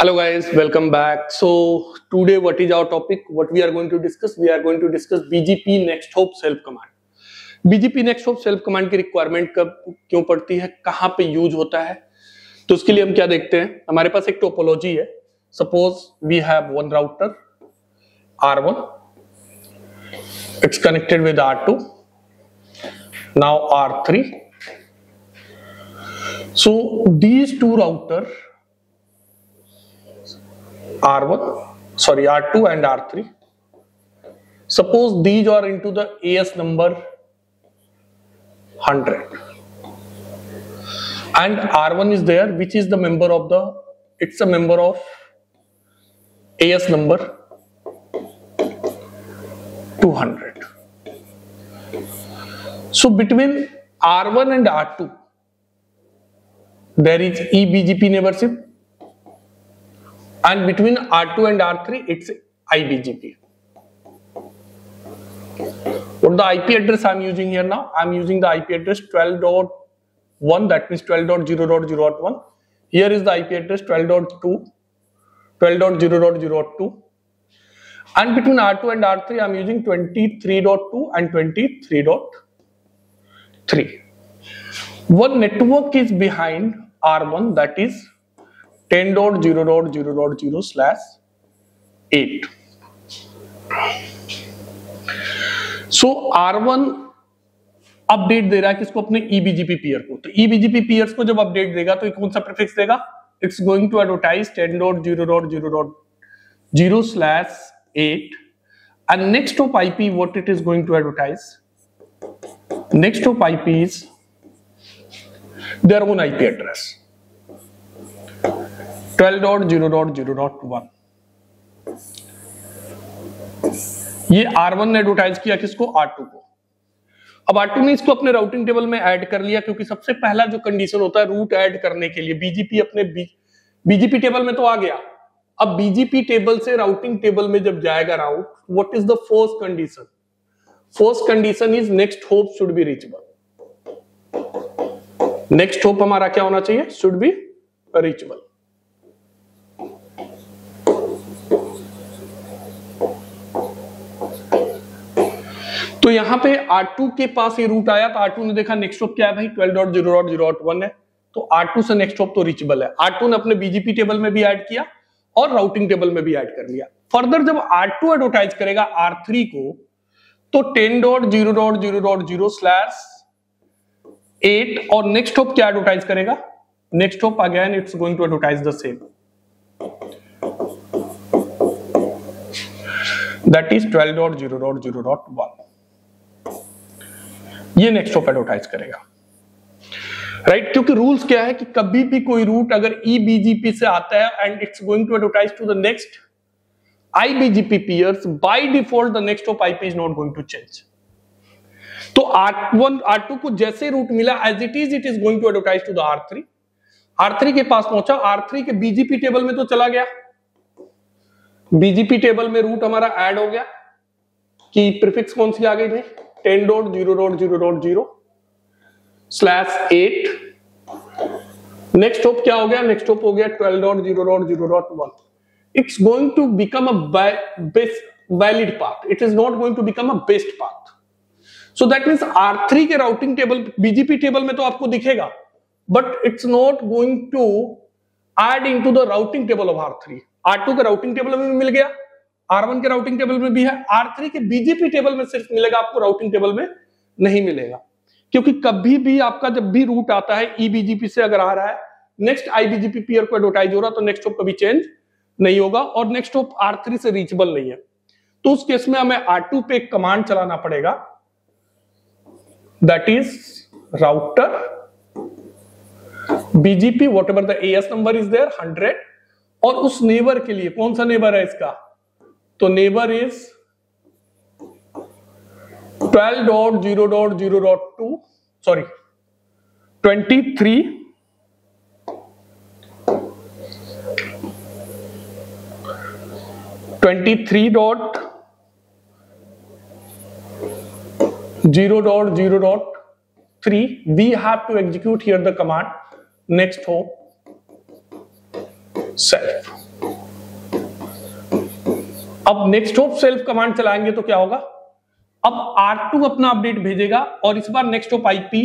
Hello guys, welcome back. So today what is our topic? What we are going to discuss? We are going to discuss BGP Next Hop Self Command. BGP Next Hop Self Command की requirement कब क्यों पड़ती है, कहाँ पे use होता है? तो उसके लिए हम क्या देखते हैं, हमारे पास एक टोपोलॉजी है. Suppose we have one router R1, it's connected with R2, now R3. So these two router R2 and R3. Suppose these are into the AS number 100 and R1 is there, which is the member of the, it's a member of AS number 200. So between R1 and R2 there is eBGP neighborship, and between R2 and R3 it's iBGP. What the IP address I'm using here now? I'm using the IP address 12.1, that means 12.0.0.1. Here is the IP address 12.2, 12.0.0.2. And between R2 and R3 I'm using 23.2 and 23.3. One network is behind R1, that is 10.0.0.0/8. So R1 update दे रहा है किसको, अपने eBGP peer को. तो eBGP peers को जब update देगा तो कौन सा प्रीफिक्स देगा? It's going to advertise 10.0.0.0/8 and next hop IP what it is going to advertise? Next hop IP is their own IP address 12.0.0.1. ये R1 ने एडवर्टाइज किया किसको? R2 को. अब R2 ने इसको अपने राउटिंग टेबल में ऐड कर लिया, क्योंकि सबसे पहला जो कंडीशन होता है रूट ऐड करने के लिए, बीजीपी अपने बीजीपी टेबल में तो आ गया. अब बीजीपी टेबल से राउटिंग टेबल में जब जाएगा route, what is the first condition? First condition is next hop should be reachable. Next hop हमारा क्या होना चाहिए? Should be reachable. तो यहां पे R2 के पास ये रूट आया, तो R2 ने देखा नेक्स्ट हॉप क्या है भाई, 12.0.0.1 है, तो R2 से नेक्स्ट हॉप तो रीचेबल है. R2 ने अपने बीजीपी टेबल में भी ऐड किया और राउटिंग टेबल में भी ऐड कर लिया. फर्दर जब R2 एडवर्टाइज करेगा R3 को, तो 10.0.0.0/8 और नेक्स्ट हॉप क्या एडवर्टाइज करेगा? Next hop again it's going to advertise the same, that is 12.0.0.1. ये नेक्स्ट हॉप एडवर्टाइज करेगा, राइट? क्योंकि रूल्स क्या है कि कभी भी कोई रूट अगर eBGP से आता है and it's going to advertise to the next iBGP peers, by default the next hop IP is not going to change. तो R1 R2 को जैसे रूट मिला as it is going to advertise to the R3. R3 के पास पहुंचा, R3 के BGP table में तो चला गया, बीजीपी टेबल में रूट हमारा ऐड हो गया कि प्रीफिक्स कौन सी आ गई भाई? 10.0.0.0/8. नेक्स्ट हॉप क्या हो गया? नेक्स्ट हॉप हो गया 12.0.0.1. It's going to become a valid path, it is not going to become a best path. So that means R3 के राउटिंग टेबल बीजीपी टेबल में तो आपको दिखेगा, but it's not going to add into the routing table of R3. R2 के routing table में भी मिल गया, R1 के राउटिंग टेबल में भी है, R3 के बीजीपी टेबल में सिर्फ मिलेगा, आपको राउटिंग टेबल में नहीं मिलेगा. क्योंकि कभी भी आपका जब भी रूट आता है eBGP से अगर आ रहा है, नेक्स्ट iBGP peer को एडवर्टाइज हो रहा, तो नेक्स्ट हॉप कभी चेंज नहीं होगा और नेक्स्ट हॉप R3 से रीचेबल नहीं है. तो उस केस में हमें R2 पे एक कमांड चलाना पड़ेगा, that is router BGP whatever the AS number is there 100, और उस नेबर के लिए कौन सा नेबर है इसका? तो neighbour is 12.0.0.2 sorry 23.0.0.3. we have to execute here the command next hop self. अब नेक्स्ट होप सेल्फ कमांड चलाएंगे तो क्या होगा, अब R2 अपना अपडेट भेजेगा और इस बार नेक्स्ट होप आईपी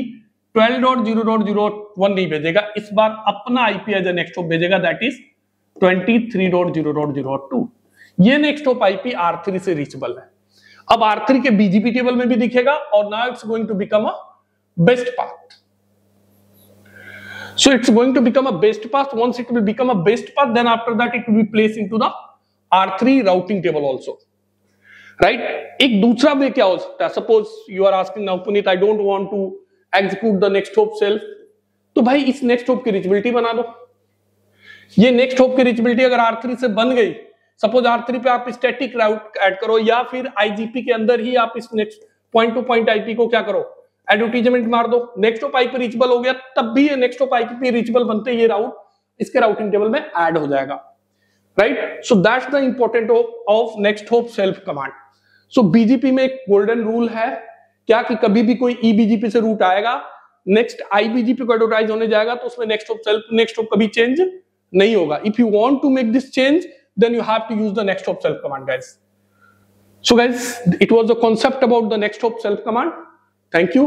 12.0.0.1 नहीं भेजेगा, इस बार अपना IP as a next hop भेजेगा, दैट इज 23.0.0.2। ये नेक्स्ट होप आईपी R3 से रीचेबल है। अब R3 के बीजीपी टेबल में भी दिखेगा और now it's going to become a best path. So it's going to become a best path. Once it will become a best path, then after that it will be placed into the R3 routing table also, right? एक दूसरा वे क्या हो सकता है, suppose you are asking now Puneet, I don't want to execute the next hop self, तो भाई इस next hop की रीचेबिलिटी बना दो। ये नेक्स्ट होप की रीचेबिलिटी अगर R3 से बन गई, सपोज R3 पे आप स्टैटिक राउट ऐड करो या फिर IGP के अंदर ही आप इस next point two point IP को क्या करो, एडवर्टीजमेंट मार दो, नेक्स्ट होप आईपी रीचेबल हो गया, तब भी ये नेक्स्ट होप आईपी रीचेबल बनते ये राउट इसके राउटिंग टेबल में ऐड हो जाएगा, right? So that's the important of next hop self command. सो बीजीपी में एक गोल्डन रूल है क्या कि कभी भी कोई ईबीजीपी से रूट आएगा, नेक्स्ट आईबीजीपी को एडवर्टाइज होने जाएगा तो उसमें नेक्स्ट होप कभी चेंज नहीं होगा। If you want to make this change then you have to use the next hop self command, guys. So guys, it was the concept about the next hop self command. Thank you.